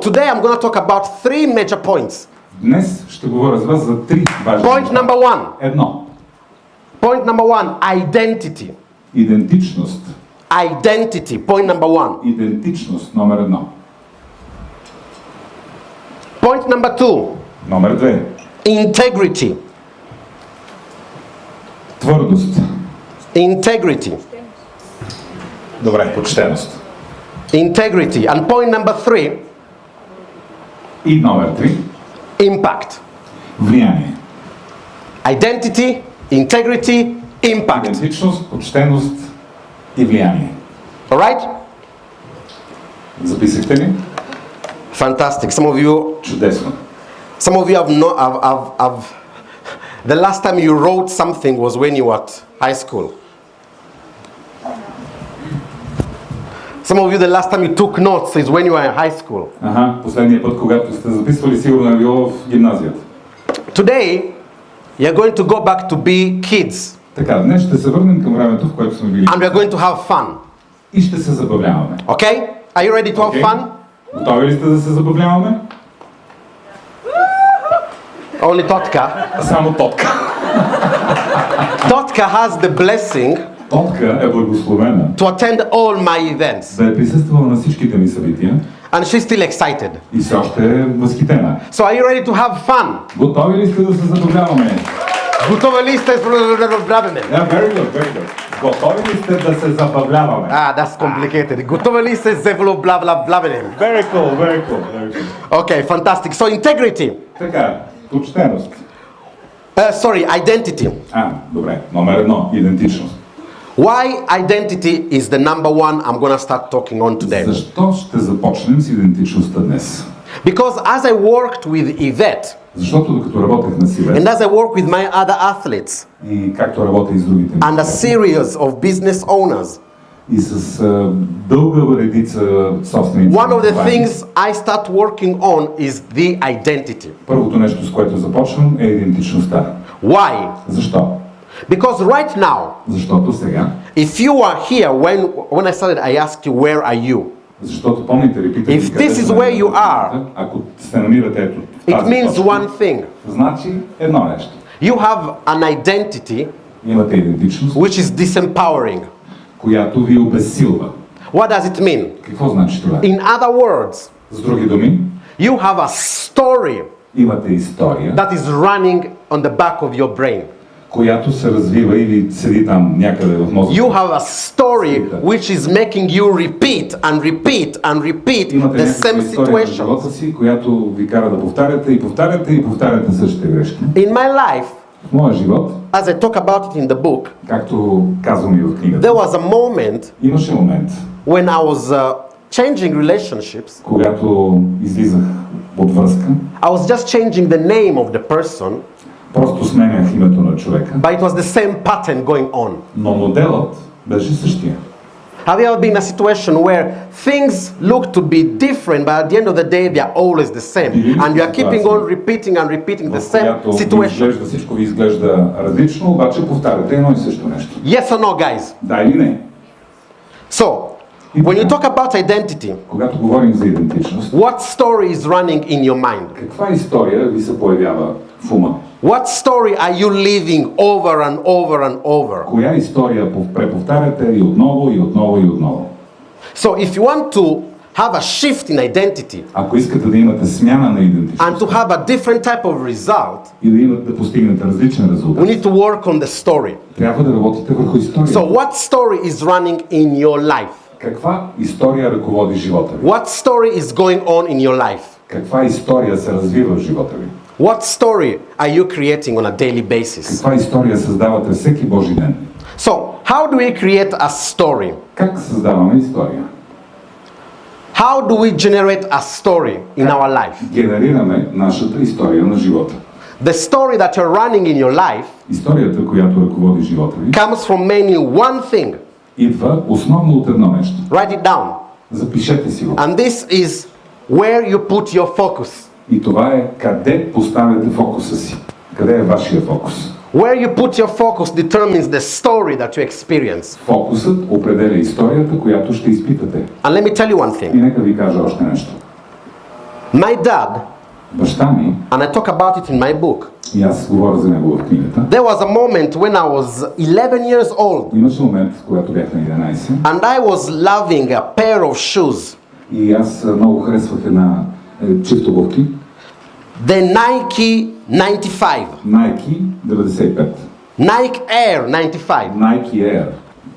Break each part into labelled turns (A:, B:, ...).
A: Today I'm going to talk about three major points.
B: Днес ще говоря с вас за три важни
A: Point
B: неща.
A: number one.
B: Едно.
A: Point number one, identity.
B: Идентичност.
A: Identity, point number one.
B: Идентичност номер едно.
A: Point number two,
B: Номер две.
A: integrity.
B: Твърдост.
A: Integrity.
B: Добре, почтеност.
A: Integrity. And point number three,
B: И номер три.
A: impact.
B: Влияние.
A: Identity, integrity, impact.
B: Идентичност, почтеност и влияние.
A: Alright?
B: Записахте ли?
A: Fantastic. Some of you
B: Чудесно.
A: have the last time you wrote something was when you were at high school. Some of you, the last time you took notes is when you were in high school.
B: Последния път, когато сте записвали, сигурно е било в гимназията.
A: Today, you're going to go back to be kids.
B: Така, днес ще се върнем към времето, в което сме били.
A: And we're going to have fun.
B: И ще се забавляваме.
A: Okay? Are you ready to have fun?
B: Готови ли сте да се забавляваме?
A: Only Totka.
B: Само Тотка.
A: Totka has the blessing
B: Тотка е благословена
A: to attend all my events.
B: да е присъствала на всичките ми събития
A: And she's still excited.
B: и все още е възхитена.
A: So are you ready to have fun?
B: Готови ли сте да се забавляваме?
A: Готови ли сте?
B: Yeah, very good, very good. Готови ли сте да се забавляваме?
A: That's complicated. Готови ли сте забавляване?
B: Very cool, very cool, very cool.
A: Okay, fantastic. So integrity.
B: Така, почтеност.
A: Identity.
B: Добре. Номер едно, идентичност.
A: Why identity is the number one I'm going to start talking on today.
B: Защо ще започнем с идентичността днес?
A: Because as I worked with Yvette,
B: Защото докато работех на Сивет
A: and as I work with my other athletes,
B: и както работя и с другите ми
A: and a
B: атлети,
A: series of business owners,
B: и с дълга редица собственици.
A: one of the things I start working on is the identity.
B: Първото нещо, с което започвам, е идентичността.
A: Why?
B: Защо?
A: Because right now,
B: Защото сега,
A: if you are here, when I started, I asked you, where are you?
B: защото помните ли, питате
A: If this is where you are,
B: ако се намирате ето в
A: it
B: тази
A: means
B: точка,
A: one thing.
B: значи едно нещо.
A: You have an identity
B: Имате идентичност,
A: which is disempowering.
B: която ви обезсилва.
A: What does it mean?
B: Какво значи това?
A: In other words,
B: С други думи,
A: you have a story
B: имате история,
A: that is running on the back of your brain.
B: която се развива или седи там някъде в мозъка.
A: You have a story which is making you repeat and repeat and repeat
B: Имате
A: the same
B: някаква история в
A: situation.
B: живота си, която ви кара да повтаряте и повтаряте и повтаряте същите грешки.
A: In my life,
B: В моя живот,
A: as I talk about it in the book,
B: както казвам и в книгата,
A: there was a moment
B: имаше момент,
A: when I was changing relationships.
B: когато излизах от връзка,
A: I was just changing the name of the person,
B: просто сменях името на човека,
A: but it was the same pattern going on.
B: но моделът беше същия.
A: Have you ever been in a situation where things look to be different, but at the end of the day they are always the same, and you are keeping on repeating and repeating the same situation?
B: Всичко ви изглежда различно, обаче повтаряте едно и също нещо.
A: Yes or no, guys?
B: Да или не?
A: So, when you talk about identity,
B: Когато говорим за идентичност,
A: what story is running in your mind?
B: каква история ви се появява в ума?
A: What story are you living over and over and over?
B: Коя история преповтаряте и отново и отново и отново?
A: So if you want to have a shift in identity
B: Ако искате да имате смяна на
A: and
B: идентичност
A: to have a different type of result,
B: и да постигнете различен
A: we
B: резултат,
A: need to work on the story.
B: трябва да работите върху историята.
A: So what story is running in your life?
B: Каква история ръководи живота ви?
A: What story is going on in your life?
B: Каква история се развива в живота ви?
A: What story are you creating on a daily basis?
B: Каква история създавате всеки Божи ден?
A: So, how do we create a story?
B: Как създаваме история?
A: How do we generate a story in our life?
B: Генерираме нашата история на живота.
A: The story that you're running in your life
B: Историята, която ръководи живота ви,
A: comes from mainly one thing.
B: идва основно от едно нещо.
A: Write it down.
B: Запишете си го.
A: And this is where you put your focus.
B: И това е къде поставяте фокуса си. Къде е вашия фокус?
A: Where you put your focus determines the story that you experience.
B: Фокусът определя историята, която ще изпитате.
A: And let me tell you one
B: И
A: thing.
B: нека ви кажа още нещо.
A: My dad,
B: Баща ми,
A: and I talk about it in my book,
B: и аз говоря за него в книгата,
A: there was a moment when I was 11 years old
B: имаше момент, когато бях на 11
A: and I was loving a pair of shoes.
B: и аз много харесвах една чифт обувки,
A: The Nike 95.
B: Nike 95.
A: Nike Air 95.
B: Nike Air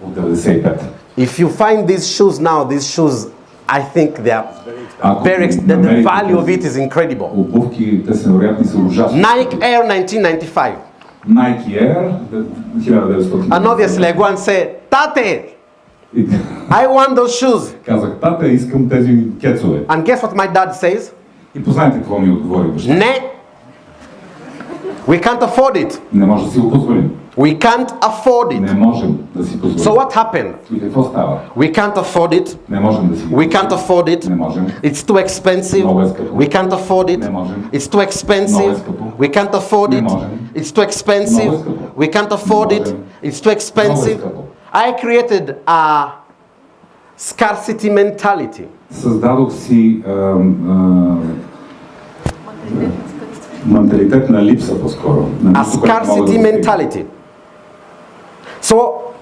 B: от 95.
A: If you find these shoes now, these shoes, I think they are
B: Ако
A: the value of it is incredible.
B: обувки, те са невероятни, са ужасни.
A: Nike Air 1995.
B: Nike Air 1900.
A: And obviously I go and say, Tate,
B: И
A: I want those shoes.
B: казах, тата, искам тези кецове.
A: And guess what my dad says?
B: И познайте какво ми отговори баща.
A: Ne. We can't afford it.
B: Не може да си го позволим.
A: We can't afford it.
B: Не можем да си
A: So
B: позволим.
A: what happened?
B: И какво става?
A: We can't afford it.
B: Не можем да си го
A: We can't afford it.
B: Не можем.
A: It's too expensive.
B: Много е скъпо.
A: We can't afford it.
B: Не можем.
A: It's too expensive.
B: Много е скъпо.
A: We can't afford
B: Не
A: it.
B: можем.
A: It's too expensive.
B: Много е скъпо.
A: We can't afford
B: Не
A: it.
B: можем.
A: It's too expensive.
B: Много е скъпо.
A: I created a scarcity mentality.
B: Създадох си менталитет на липса по-скоро. На
A: A
B: нещо, което мога да
A: scarcity
B: достигна.
A: mentality. So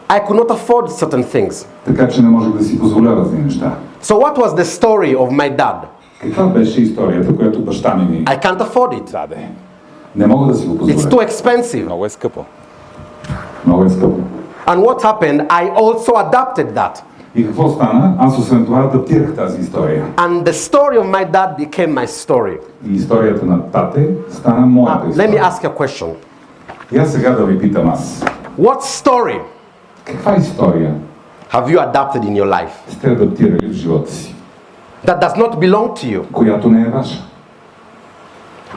A: I could not afford certain things.
B: Така че не можех да си позволя разни неща.
A: So what was the story of my dad?
B: Каква беше историята, която баща ми
A: I can't afford it.
B: даде? Не мога да си го
A: It's
B: позволя.
A: too expensive.
B: Много е скъпо. Много е скъпо.
A: And what happened? I also adapted that.
B: И какво стана? Аз освен това адаптирах тази история.
A: And the story of my dad became my story.
B: И историята на тате стана моята
A: Let me
B: история.
A: ask you a question.
B: И аз сега да ви питам аз.
A: What story
B: Каква история
A: have you adapted in your life
B: сте адаптирали в живота си,
A: that does not belong to you,
B: която не е ваша?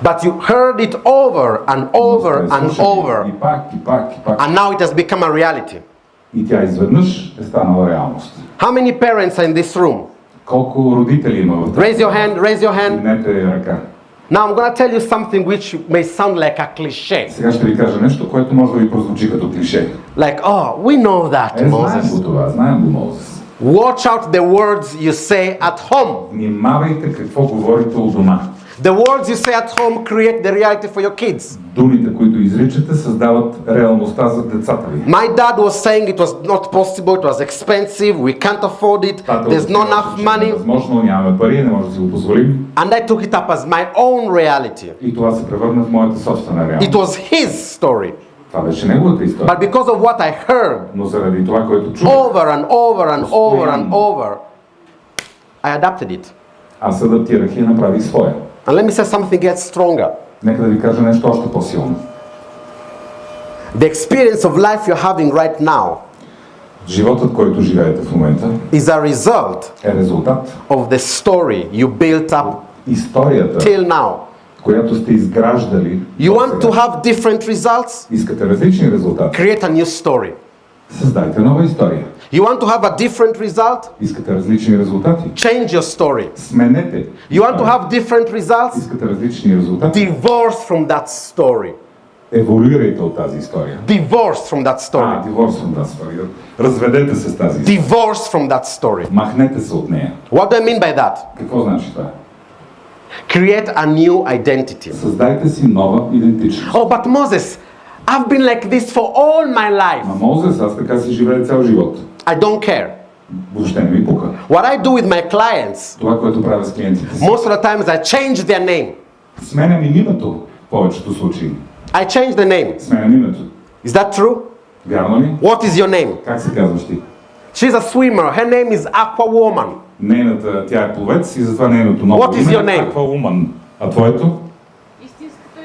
A: but you heard it over and over
B: Но сте
A: and
B: слушали
A: over,
B: И пак, и пак, и пак.
A: and now it has become a reality?
B: И тя изведнъж е станала реалност.
A: How many parents are in this room?
B: Колко родители има в
A: Raise your hand, raise your hand.
B: Дигнете ръка.
A: Now I'm going to tell you something which may sound like a cliche.
B: Сега ще ви кажа нещо, което може да ви прозвучи като клише.
A: Like, oh, we know that,
B: Знаем
A: Moses.
B: го това, знаем го, Моузес.
A: Watch out the words you say at home.
B: Внимавайте какво говорите у дома.
A: The words you say at home create the reality for your kids.
B: Думите, които изричате, създават реалността за децата ви.
A: My dad was saying it was not possible, it was expensive, we can't afford it, there's not enough money.
B: Възможно, нямаме пари, не може да си го позволим.
A: And I took it up as my own reality.
B: И това се превърна в моята собствена
A: It
B: реалност.
A: was his story.
B: Това беше неговата история.
A: But because of what I heard
B: Но заради това, което чух,
A: over and over and over and over, I adapted it.
B: аз адаптирах и направих своя.
A: And let me say something gets stronger.
B: Нека да ви кажа нещо още по-силно.
A: The experience of life you're having right now
B: Животът, който живеете в момента,
A: is a result
B: е резултат.
A: of the story you built up
B: Историята,
A: till now.
B: която сте изграждали.
A: You want
B: досега.
A: to have different results?
B: Искате различни резултати.
A: Create a new story.
B: Създайте нова история.
A: You want to have a different result?
B: Искате различни резултати.
A: Change your story.
B: Сменете.
A: You want to have different results?
B: Искате различни резултати.
A: Divorce from that story.
B: Еволюирайте от тази история.
A: Divorce from that story.
B: Divorce from that story. Разведете се с тази история.
A: Divorce from that story.
B: Махнете се от нея.
A: What do I mean by that?
B: Какво значи това?
A: Create a new identity.
B: Създайте си нова идентичност.
A: Oh, but Moses, I've been like this for all my life.
B: А Моузес, аз така си живея цял живот.
A: I don't care.
B: Въобще не ми пука.
A: What I do with my clients,
B: Това, което правя с клиентите си.
A: most of the times I change their name.
B: Сменям им името в повечето случаи.
A: I change the name.
B: Сменям името.
A: Is that true?
B: Вярно ли?
A: What is your name?
B: Как се казваш ти?
A: She's a swimmer. Her name is Aqua Woman.
B: Нейната, тя е пловец и затова нейното ново
A: What is your name?
B: Aquawoman. А твоето?
C: Истинското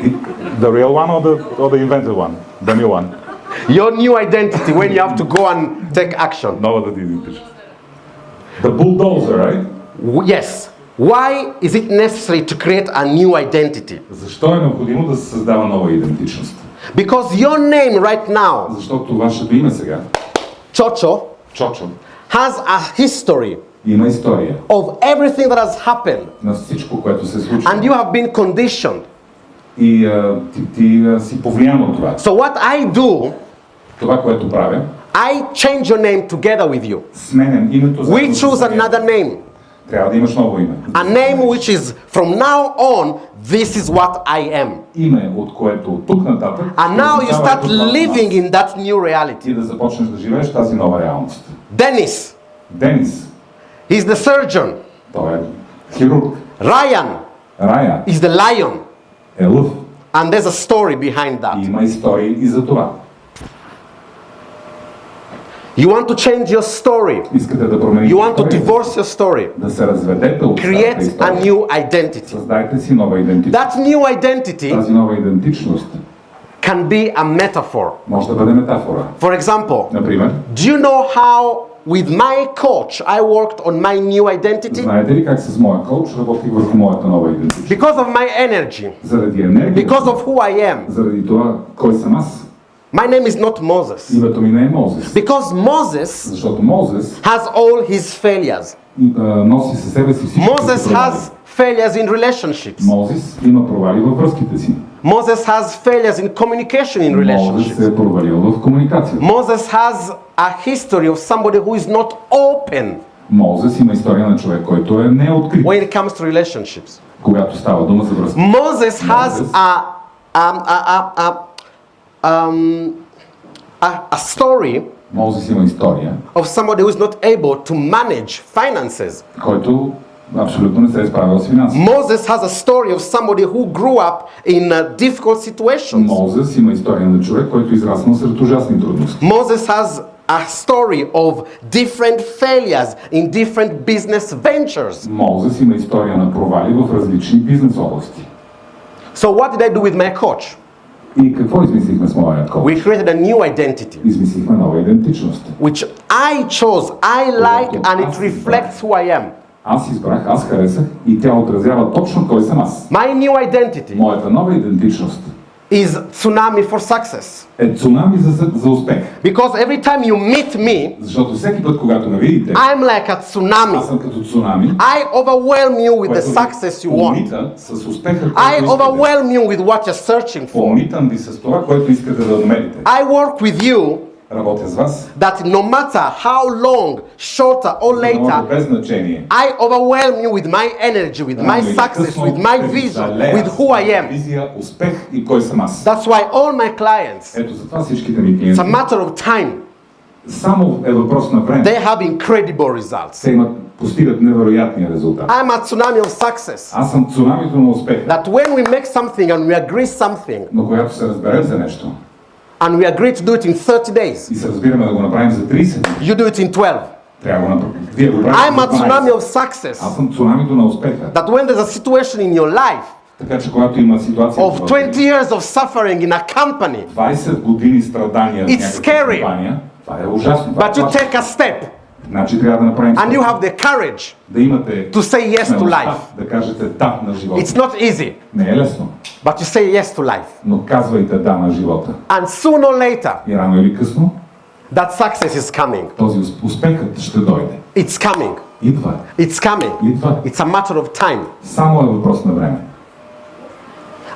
C: или...
B: The real one or the invented one? The new one.
A: Your new identity when you have to go and take action.
B: Новата ти идентичност. The bulldozer, right?
A: Yes. Why is it necessary to create a new identity?
B: Защо е необходимо да се създава нова идентичност?
A: Because your name right now,
B: Защото вашето име сега,
A: Chocho,
B: Чочо,
A: has a history
B: има история
A: of everything that has happened.
B: на всичко, което се случва.
A: And you have been conditioned.
B: И ти си повлиян от това.
A: So what I do,
B: Това, което правя,
A: I change your name together with you.
B: сменям името за
A: We choose another name.
B: Трябва да имаш ново име.
A: A name which is from now on, this is what I am.
B: Име, от което от тук нататък
A: And now you
B: означава,
A: start
B: ето това
A: living
B: съм
A: in that new
B: аз.
A: reality.
B: И да започнеш да живееш в тази нова реалност.
A: Dennis,
B: Денис,
A: he's the surgeon.
B: той е хирург.
A: Ryan
B: Рая
A: is the lion.
B: е лъв.
A: And there's a story behind
B: И
A: that.
B: има истории и за това.
A: You want to change your story.
B: Искате да промените
A: You want to
B: историята,
A: divorce your story.
B: да се разведете от старата
A: Create a
B: история.
A: new identity.
B: Създайте си нова идентичност.
A: That new identity
B: Тази нова идентичност
A: can be a metaphor.
B: може да бъде метафора.
A: For example,
B: Например,
A: do you know how with my coach I worked on my new identity?
B: знаете ли как с моя коуч работих върху моята нова идентичност?
A: Because of my energy,
B: Заради енергия,
A: because of who I am.
B: заради това кой съм аз,
A: My name is not Moses.
B: името ми не е Моузес.
A: Because Moses
B: Защото Мозес
A: has all his failures.
B: Носи със себе си всички
A: Moses
B: провали.
A: has failures in relationships.
B: Мозес има провали във връзките си.
A: Moses has failures in communication in
B: Мозес
A: relationships.
B: се е провалил в комуникация.
A: Moses has a history of somebody who is not open
B: Мозес има история на човек, който е неоткрит,
A: when it comes to relationships.
B: когато става дума за връзки.
A: Moses has a story
B: Мозес има история,
A: of somebody who is not able to manage finances.
B: който абсолютно не се е справил с финансите.
A: Moses has a story of somebody who grew up in difficult situations.
B: Мозес има история на човек, който е израснал сред ужасни трудности.
A: Moses has a story of different failures in different business ventures.
B: Мозес има история на провали в различни бизнес области.
A: So what did I do with my coach?
B: И какво измислихме с моя коуч?
A: We created a new identity,
B: Измислихме нова идентичност.
A: which I chose, I like, and it reflects who I am.
B: Аз избрах, аз харесах и тя отразява точно кой съм аз.
A: My new identity
B: Моята нова идентичност
A: is tsunami for success.
B: е цунами за успех.
A: Because every time you meet me,
B: Защото всеки път, когато ме видите,
A: I'm like a
B: аз
A: tsunami.
B: съм като цунами,
A: I overwhelm you with the
B: което
A: success you want.
B: помита с успеха,
A: I
B: който искате.
A: overwhelm you with what you're searching for.
B: Помитам ви с това, което искате да намерите.
A: I work with you
B: Работя с вас,
A: that no matter how long, shorter or
B: може
A: later,
B: без значение.
A: I overwhelm you with my energy, with my success, with my vision, with who I am.
B: Визия, успех и кой съм аз.
A: That's why all my clients,
B: Ето затова всичките ми
A: it's
B: клиенти,
A: a matter of time.
B: само е въпрос на време.
A: They have incredible results.
B: Те постигат невероятния резултат.
A: I'm a tsunami of success.
B: Аз съм цунамито на успеха.
A: That when we make something and we agree something,
B: Но когато се разберем за нещо
A: and we agree to do it in 30 days,
B: и се разбираме да го направим за 30 дни,
A: you do it in 12.
B: трябва да го направим. Вие го правите
A: I'm
B: за
A: a
B: 12.
A: tsunami of success.
B: Аз съм цунамито на успеха.
A: That when there's a situation in your life
B: Така че когато има ситуация
A: of 20 years of suffering in a company,
B: 20 години страдания в
A: It's
B: някаква
A: scary.
B: компания, това е ужасно.
A: but you take a step
B: Значи трябва да направим
A: and you
B: стъпка.
A: have the courage
B: Да имате
A: to say yes to
B: смелостта
A: life.
B: да кажете да на живота.
A: It's not easy,
B: Не е лесно,
A: but you say yes to life.
B: но казвайте да на живота.
A: And sooner or later,
B: И рано или късно
A: that success is coming.
B: този успехът ще дойде.
A: It's coming.
B: Идва.
A: It's coming.
B: Идва.
A: It's a matter of time.
B: Само е въпрос на време.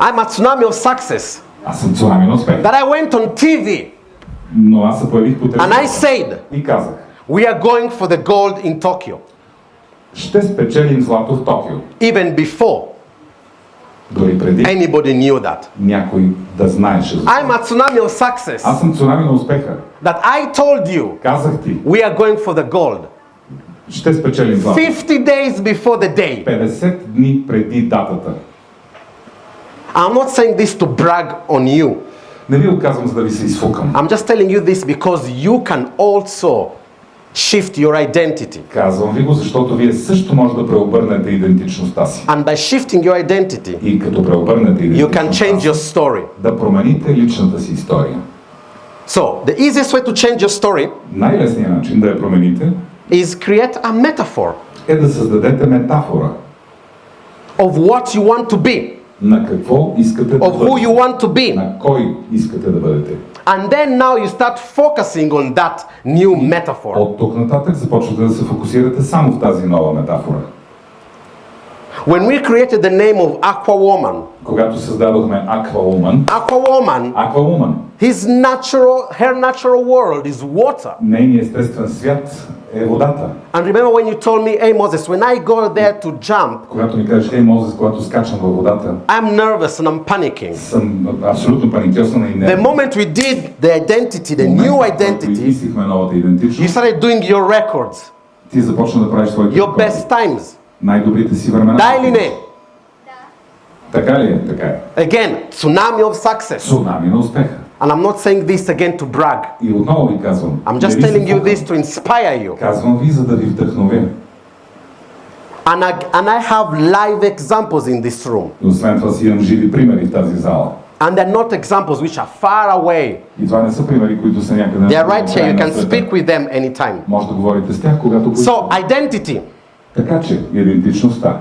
A: I'm a tsunami of success.
B: Аз съм цунами на успех.
A: That I went on TV
B: Но аз се появих по
A: and I
B: телевизията
A: said,
B: и казах,
A: we are going for the gold in Tokyo.
B: ще спечелим злато в Токио.
A: Even before
B: Дори преди
A: anybody knew that.
B: някой да знаеше за това.
A: I'm a tsunami of success.
B: Аз съм цунами на успеха.
A: That I told you,
B: Казах ти,
A: we are going for the gold.
B: ще спечелим злато.
A: 50 days before the day.
B: 50 дни преди датата.
A: I'm not saying this to brag on you.
B: Не ви го казвам, за да ви се изфукам.
A: I'm just telling you this because you can also shift your identity.
B: Казвам ви го, защото вие също може да преобърнете идентичността си.
A: And by shifting your identity,
B: И като преобърнете
A: you can
B: идентичността
A: change
B: си,
A: your story.
B: да промените личната си история.
A: So, the easiest way to change your story
B: Най-лесният начин да я промените
A: is create a metaphor
B: е да създадете метафора
A: of what you want to be,
B: на какво искате да
A: of who
B: бъдете.
A: you want to be.
B: На кой искате да бъдете.
A: And then now you start focusing on that new metaphor.
B: От тук нататък започвате да се фокусирате само в тази нова метафора.
A: When we created the name of Aqua Woman,
B: Когато създадохме Aquawoman,
A: her natural world is water.
B: нейният естествен свят е водата.
A: And remember when you told me, hey Moses, when I go there to jump,
B: Когато ми кажеш, Мозес, когато скачам във водата,
A: I'm nervous and I'm panicking.
B: съм абсолютно паникьосан и
A: The
B: нервен.
A: moment we did the identity, the new identity,
B: Измислихме новата
A: you
B: идентичност.
A: started doing your records,
B: Ти започна да правиш своите
A: your best times.
B: най-добрите си времена.
A: Да или не?
B: Така ли е? Така е.
A: Again, tsunami of success.
B: Цунами на успеха.
A: And I'm not saying this again to brag.
B: И отново ви казвам.
A: I'm just
B: не ви се
A: telling you
B: фукам.
A: this to inspire you.
B: Казвам ви, за да ви вдъхновя.
A: And I have live examples in this room.
B: И освен това си имам живи примери в тази зала.
A: And they're not examples which are far away.
B: И това не са примери, които са някъде.
A: They are right here. You
B: на
A: can
B: света.
A: speak with them anytime.
B: Може да говорите с тях, когато поискате.
A: So, identity.
B: Така че, идентичността.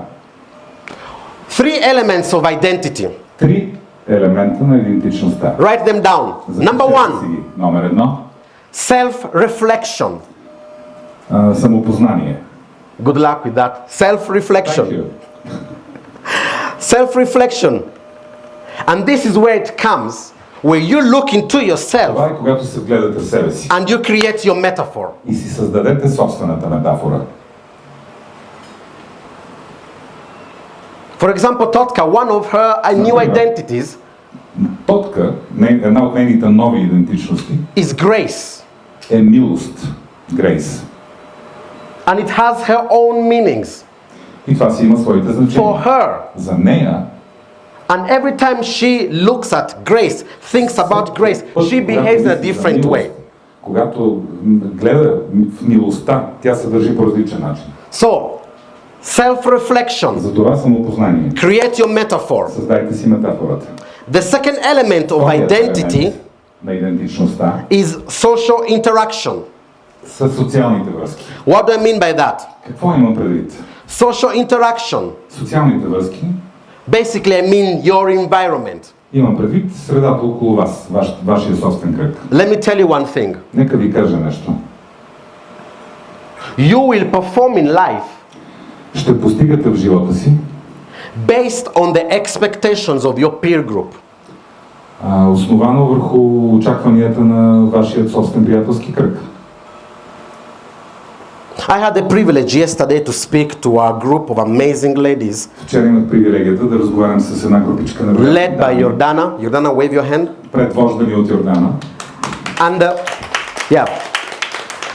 A: 3 elements of identity.
B: 3 елемента на идентичността.
A: Write them down. Number
B: Запишете си
A: 1,
B: ги. Номер 1.
A: self-reflection.
B: Самопознание.
A: Good luck with that.
B: Thank
A: Self-reflection.
B: you.
A: Self-reflection. And this is where it comes, where you look into yourself
B: Това е когато се вгледате в себе си
A: and you create your metaphor.
B: и си създадете собствената метафора.
A: For example, Totka, one of her new identities
B: Тотка, една от нейните нови идентичности,
A: is grace.
B: е милост. Грейс.
A: And it has her own meanings
B: И това си има своите
A: for
B: значения.
A: her.
B: За нея,
A: And every time she looks at grace, thinks about grace, she behaves in a different way.
B: Когато гледа в милостта, тя се държи по различен начин.
A: So, self-reflection.
B: Затова самопознание.
A: Create your metaphor.
B: Създайте си метафората.
A: The second element of
B: Вторият
A: identity
B: елемент на идентичността
A: is social interaction.
B: са социалните връзки.
A: What do I mean by that?
B: Какво имам предвид?
A: Social interaction.
B: Социалните връзки,
A: Basically, I mean your environment.
B: имам предвид средата около вас, вашия собствен кръг.
A: Let me tell you one thing.
B: Нека ви кажа нещо.
A: You will perform in life
B: Ще постигате в живота си,
A: based on the expectations of your peer group.
B: основано върху очакванията на вашия собствен приятелски кръг.
A: I had the privilege yesterday to speak to our group of amazing ladies,
B: Вчера имах привилегията да разговарям с една групичка на
A: led by Jordana. Jordana, wave your hand.
B: предвождани от Йордана.
A: And yeah,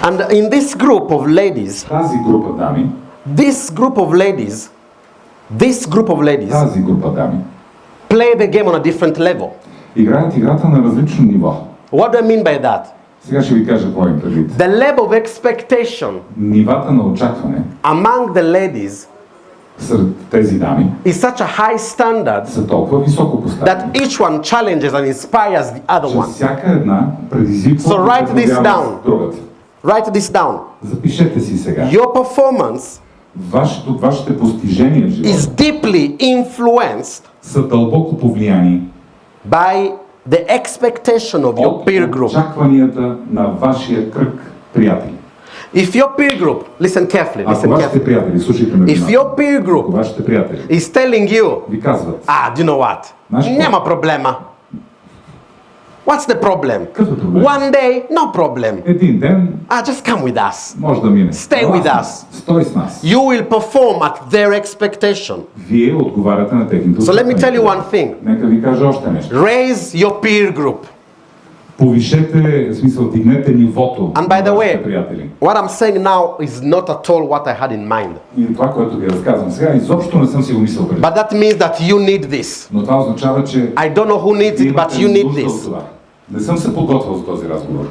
A: and in this group of ladies,
B: Тази група дами,
A: this group of ladies
B: тази група дами
A: play the game on a different level.
B: играят играта на различно ниво.
A: What do I mean by that?
B: Сега ще ви кажа какво им предвид.
A: The level of expectation
B: Нивата на очакване
A: among the ladies
B: сред тези дами
A: is such a high standard
B: са толкова високо поставени,
A: that each one challenges and inspires the other
B: че
A: one.
B: всяка една предизвиква
A: So write this down.
B: другата.
A: Write this down.
B: Запишете си сега.
A: Your performance
B: Вашите постижения в живота
A: is deeply influenced
B: са дълбоко повлияни
A: by the expectation of your
B: от
A: peer group.
B: очакванията на вашия кръг приятели.
A: If your peer group, listen carefully,
B: Ако
A: listen
B: вашите
A: carefully.
B: приятели, слушайте ме
A: If
B: внимателно,
A: your peer
B: ако
A: group
B: вашите приятели
A: is telling you,
B: ви казват,
A: do you know what?
B: Знаеш какво?
A: Няма проблема. What's the problem?
B: Какъв е проблем?
A: One day, no problem.
B: един ден
A: Just come with us.
B: може да мине.
A: Stay
B: Ела
A: with
B: с
A: us.
B: нас, стой с нас.
A: You will perform at their expectation.
B: Вие отговаряте на техните
A: So let me tell you
B: очаквания.
A: one thing.
B: Нека ви кажа още нещо.
A: Raise your peer group.
B: Повишете, в смисъл, дигнете нивото
A: And by the
B: на вашите
A: way,
B: приятели.
A: what I'm saying now is not at all what I had in mind.
B: И това, което ви разказвам сега, изобщо не съм си го мислил преди.
A: But that means that you need this.
B: Но това означава, че
A: I don't know who needs
B: вие
A: it, but
B: имате
A: you need
B: нужда от
A: this.
B: това. Не съм се подготвил за този разговор.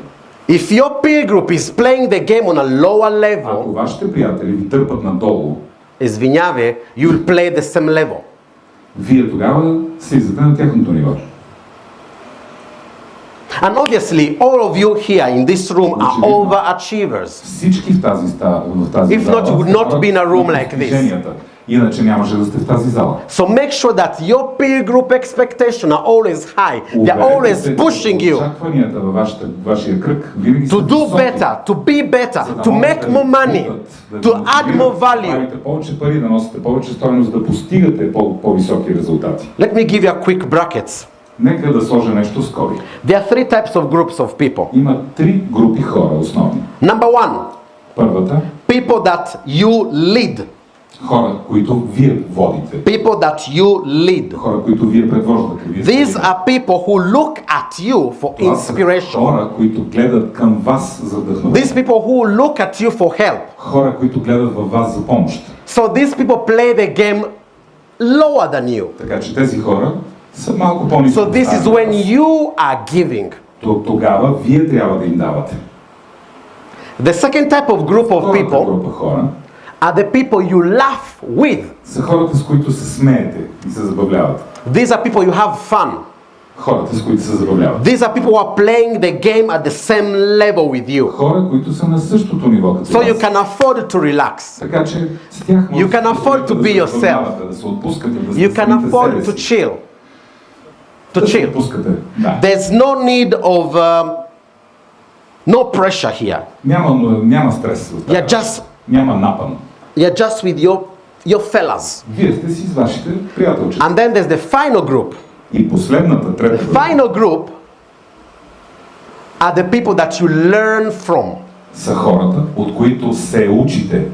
A: If your peer group is playing the game on a lower
B: Ако
A: level,
B: вашите приятели ви търпат надолу,
A: извинявай, you will play the same level.
B: вие тогава слизате на тяхното ниво.
A: And obviously, all of you here in this room are overachievers.
B: Всички в тази
A: If
B: зала
A: not, you would not be in a room like this.
B: постиженията. Иначе нямаше да сте в тази зала.
A: So make sure that your peer group expectations are always high. They're always
B: Уверете се,
A: pushing you
B: очакванията във вашия кръг винаги са
A: to do
B: високи,
A: better, to be better,
B: за да
A: to
B: можете
A: make
B: да
A: more
B: ви
A: money,
B: бутат, да
A: to
B: ви
A: add
B: мотивират,
A: more
B: да
A: value.
B: правите повече пари, да носите повече стойност, да постигате по-високи резултати.
A: Let me give you a quick brackets.
B: Нека да сложа нещо скоби.
A: There are 3 types of groups of people.
B: Има 3 групи хора основни.
A: Number 1,
B: Първата,
A: people that you lead.
B: хора, които вие водите.
A: People that you lead.
B: Хора, които вие предвождате. Вие сте
A: These
B: лидери.
A: are people who look at you for
B: Това са
A: inspiration.
B: хора, които гледат към вас за вдъхновение.
A: These people who look at you for help.
B: Хора, които гледат във вас за помощ.
A: So these people play the game lower than you.
B: Така че тези хора са малко по-ниско.
A: So this is when you are giving.
B: Тогава вие трябва да им давате.
A: The second type of group of
B: Втората
A: people
B: група хора
A: are the people you laugh with.
B: са хората, с които се смеете и се забавлявате.
A: These are people you have fun.
B: Хората, с които се забавляват.
A: These are people who are playing the game at the same level with you.
B: Хора, които са на същото ниво като
A: So you
B: вас.
A: can afford to relax.
B: Така че с тях
A: You can afford to be yourself.
B: да се отпускате, да
A: You
B: се
A: can
B: самите
A: afford
B: себе
A: to
B: си.
A: chill. To
B: Да се
A: chill.
B: отпускате. Да.
A: There's no need of no pressure here.
B: Няма стрес. в тази. Няма напън.
A: You're just with your fellas.
B: Вие сте си с вашите приятелчета.
A: And then there's the final group.
B: И последната, трета
A: The
B: група
A: final group are the people that you learn from.
B: са хората, от които се учите.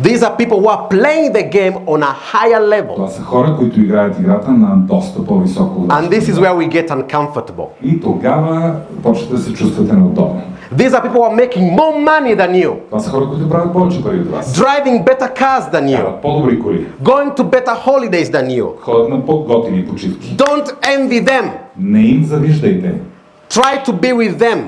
A: These are people who are playing the game on a higher level.
B: Това са хора, които играят играта на доста по-високо.
A: And this is where we get uncomfortable.
B: И тогава почвате да се чувствате неудобно.
A: These are people who are making more money than you,
B: Това са хора, които правят повече пари от вас.
A: driving better cars than you,
B: Карат по-добри коли.
A: going to better holidays than you.
B: Ходят на по-готини почивки.
A: Don't envy them.
B: Не им завиждайте.
A: Try to be with them.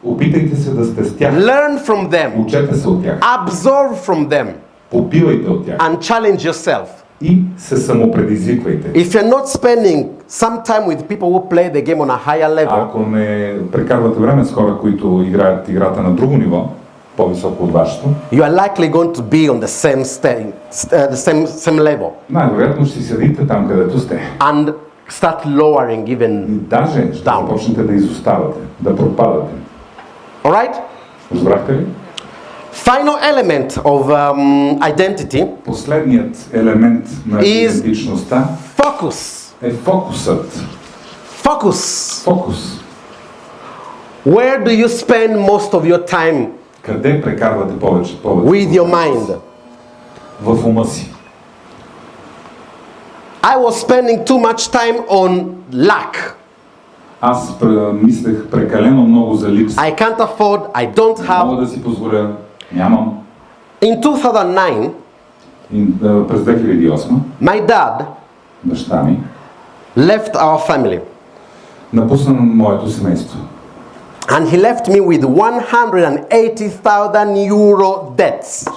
B: Опитайте се да сте с тях.
A: Learn from them.
B: Учете се от тях.
A: Absorb from them.
B: Попивайте от тях.
A: And challenge yourself.
B: И се самопредизвиквайте.
A: If you're not spending some time with people who play the game on a higher level,
B: Ако не прекарвате време с хора, които играят играта на друго ниво, по-високо от вашето,
A: you are likely going to be on the same level
B: най-вероятно ще си седите там, където сте.
A: and start lowering
B: И
A: even.
B: даже ще
A: Down.
B: започнете да изоставате, да пропадате.
A: All right?
B: Разбрахте ли?
A: Final element of identity
B: Последният елемент на
A: Is-
B: идентичността
A: focus.
B: е фокусът.
A: Focus.
B: Фокус.
A: Where do you spend most of your time
B: Къде прекарвате повече
A: with your mind?
B: В ума си.
A: I was spending too much time on lack.
B: Аз мислех прекалено много за липса.
A: I can't afford, I don't
B: Не
A: have.
B: мога да си позволя. Нямам.
A: In 2009,
B: И, през 2008
A: my dad
B: баща ми
A: left our family
B: напусна моето семейство.
A: and he left me with 180,000 euro debts.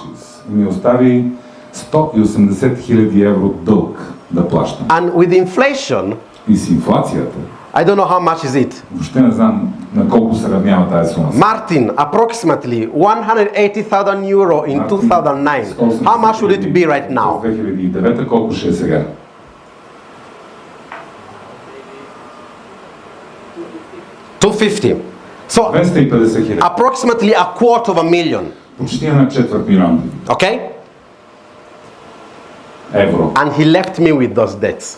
B: И ми остави 180 000 евро дълг да плащам.
A: And with inflation,
B: И с инфлацията,
A: I don't know how much is it.
B: въобще не знам на колко се равнява тази сума.
A: Martin, approximately 180,000 euro in 2009. How much would it be right now?
B: През 2009 колко ще е сега?
A: 250. So
B: 250 000.
A: approximately a quarter of a million.
B: Почти една четвърт милион
A: Okay?
B: евро.
A: And he left me with those debts.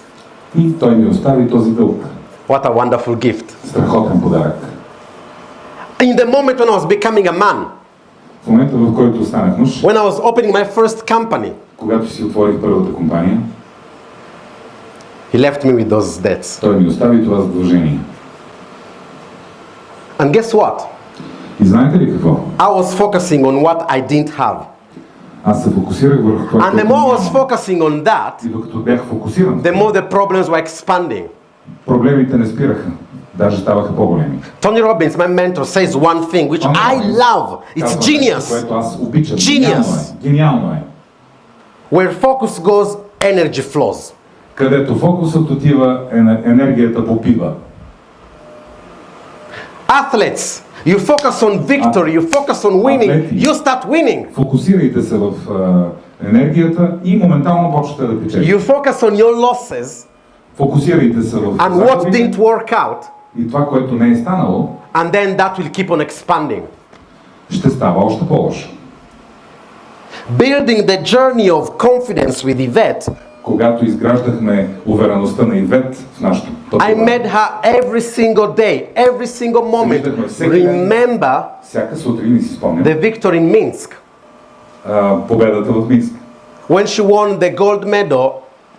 B: И той ми остави този дълг.
A: What a wonderful gift.
B: Страхотен подарък.
A: In the moment when I was becoming a man,
B: В момента, в който станах мъж,
A: when I was opening my first company,
B: когато си отворих първата компания,
A: he left me with those debts.
B: той ми остави това задължение.
A: And guess what?
B: И знаете ли какво?
A: I was focusing on what I didn't have.
B: Аз се фокусирах върху това,
A: And the
B: което
A: more I was
B: нямам.
A: focusing on that,
B: И докато бях фокусиран,
A: the more the problems were expanding.
B: проблемите не спираха. Даже ставаха по-големи.
A: Tony Robbins, my mentor, says one thing which
B: Tony
A: I
B: Robbins
A: love. It's
B: казва нещо,
A: genius.
B: което аз обичам.
A: Genius.
B: Гениално е.
A: Where focus goes, energy flows.
B: Където фокусът отива, енергията попива.
A: Athletes, you focus on victory, you focus on winning,
B: Атлети.
A: you start winning.
B: Фокусирайте се в енергията и моментално почвате да печелите.
A: You focus on your losses
B: Фокусирайте се в
A: and what
B: загубите
A: didn't work out,
B: и това, което не е станало,
A: and then that will keep on expanding.
B: ще става още по-лошо.
A: Building the journey of confidence with Yvette,
B: Когато изграждахме увереността на Ивет в нашото
A: I
B: пътуване,
A: met her every single day, every single moment. Remember
B: всяка сутрин и си спомням
A: the victory in Minsk.
B: победата в Минск.
A: When she won the gold medal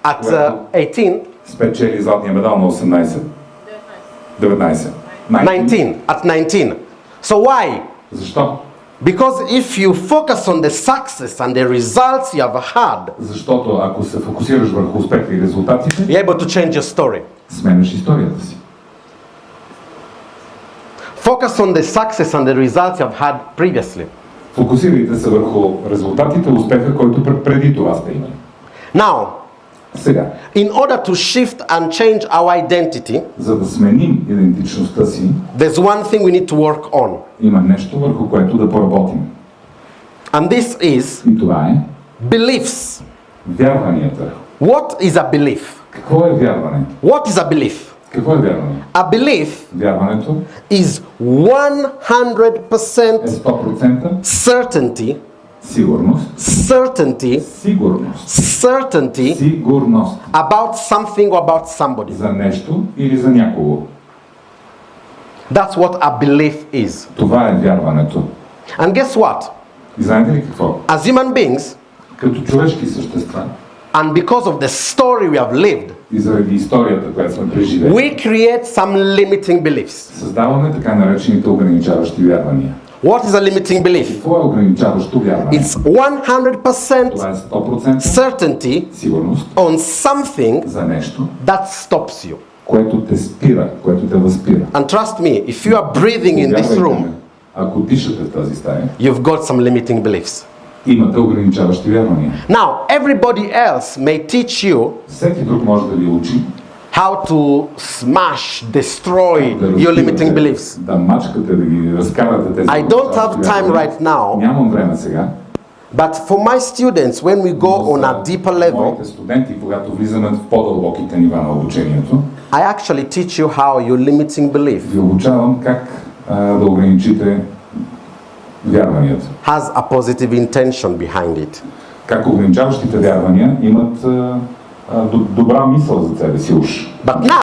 A: at 18,
B: Спечели златния медал на 18. 19.
A: 19, at 19. So why?
B: Защо?
A: Because if you focus on the success and the results you have had,
B: Защото ако се фокусираш върху успеха и резултатите,
A: you're able to change your story.
B: сменяш историята си.
A: Focus on the success and the results you have had previously.
B: Фокусирайте се върху резултатите, успеха, който преди това сте имали.
A: Now,
B: Сега,
A: in order to shift and change our identity,
B: за да сменим идентичността си,
A: there's one thing we need to work on.
B: има нещо, върху което да поработим.
A: And this is
B: И това е
A: beliefs.
B: вярванията.
A: What is a belief?
B: Какво е вярване?
A: What is a belief?
B: Какво е вярване?
A: A belief
B: Вярването
A: is 100%
B: е 100%
A: certainty,
B: сигурност,
A: certainty,
B: сигурност,
A: certainty
B: сигурност
A: about something or about somebody.
B: за нещо или за някого.
A: That's what a belief is.
B: Това е вярването.
A: And guess what?
B: И знаете ли какво?
A: As human beings,
B: Като човешки същества
A: and because of the story we have lived,
B: и заради историята, която сме преживели,
A: we create some limiting beliefs.
B: създаваме така наречените ограничаващи вярвания.
A: What is a limiting belief?
B: Какво е ограничаващо вярване?
A: It's 100%
B: Това е 100%
A: certainty
B: сигурност
A: on something
B: за нещо,
A: that stops you.
B: което те спира, което те възпира.
A: And trust me, if you are breathing in this
B: Повярвайте
A: room,
B: ме, ако дишате в тази стая,
A: you've got some limiting beliefs.
B: имате ограничаващи вярвания.
A: Now, everybody else may teach you
B: Всеки друг може да ви учи
A: how to smash, destroy
B: да
A: your limiting beliefs.
B: да мачкате, да ги разкарате тези.
A: I don't have time right now,
B: Нямам време сега.
A: but for my students, when we go on a deeper level,
B: Моите студенти, когато влизаме в по-дълбоките нива на обучението,
A: I actually teach you how your limiting belief
B: ви обучавам как да ограничите вярванията.
A: has a positive intention behind it.
B: Как ограничаващите вярвания имат добра мисъл за себе си уж.
A: But now,